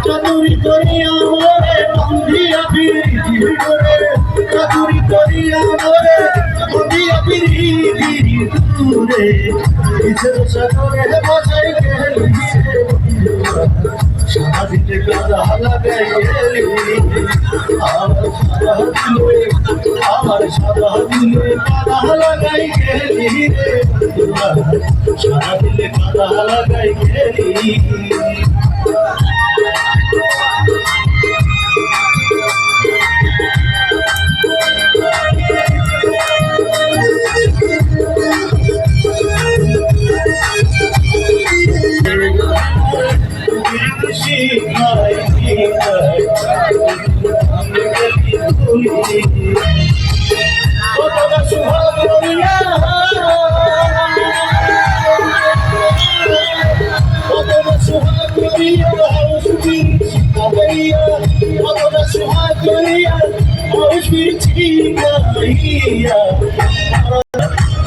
চাতুরি করিয়া মোরে বন্ধিয়া পিরিতি করে, চাতুরি করিয়া মোরে বন্ধিয়া পিরিতি দূরে, নিজের সাগরে বসাই গেলি সারা দিনে কাদা লাগাই গেলি, আমার সারা দিনে কাদা লাগাই গেলি রে, সারা দিনে কাদা লাগাই গেলি।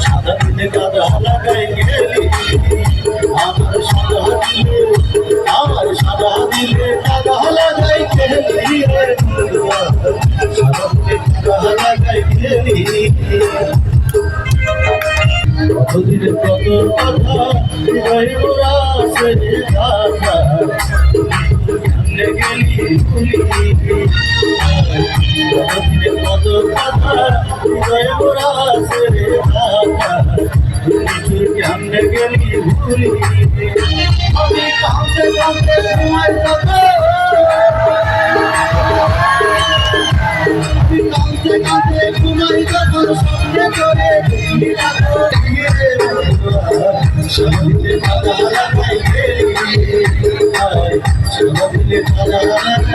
সাদা দিনে কাদা লাগাই গেলি, আমার সাদা দিনে কাদা লাগাই গেলি রে, সাদা দিনে কাদা লাগাই গেলি। কতদিনের কত কথা হৃদয় মোরা সেরে রাখা, কেমনে গেলি ভুলি, কতদিনের কত কথা হৃদয় মোরা সেরে রাখা, কেমনে গেলি ভুলি। আমি কাঁদতে কাঁদতে তোমায় কথা, আমি কাঁদতে কাঁদতে তোমায় কথা স্বপ্নে করে সামনে কাদা লাগাই গেলি, সামনে কাদা লাগাই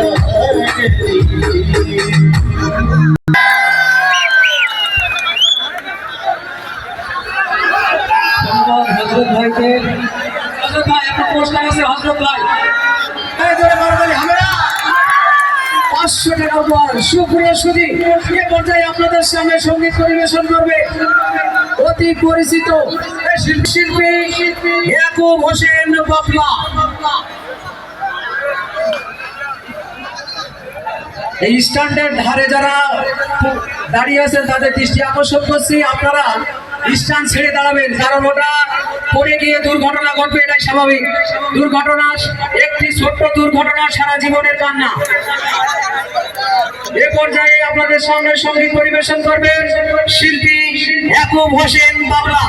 গেলি। হযরত ভাইকে, হযরত ভাই একটা প্রশ্ন আছে, হযরত ভাই আমরা 500 টাকা পর সুপ্রিয় সুধী এ পর্যায়ে আপনাদের সামনে সঙ্গীত পরিবেশন করবে অতি পরিচিত শিল্পী ইয়াকুব হোসেন বাবলা। এই স্ট্যান্ডের ধারে যারা দাঁড়িয়ে আছেন তাদের দৃষ্টি আকর্ষণ করছি, আপনারা স্ট্যান্ড ছেড়ে দাঁড়াবেন, কারণ ওটা পড়ে গিয়ে দুর্ঘটনা ঘটবে, এটাই স্বাভাবিক। দুর্ঘটনা একটি ছোট্ট দুর্ঘটনা সারা জীবনের কান্না। এ পর্যায়ে আপনাদের সামনে সঙ্গীত পরিবেশন করবেন শিল্পী ইয়াকুব হোসেন বাবলা।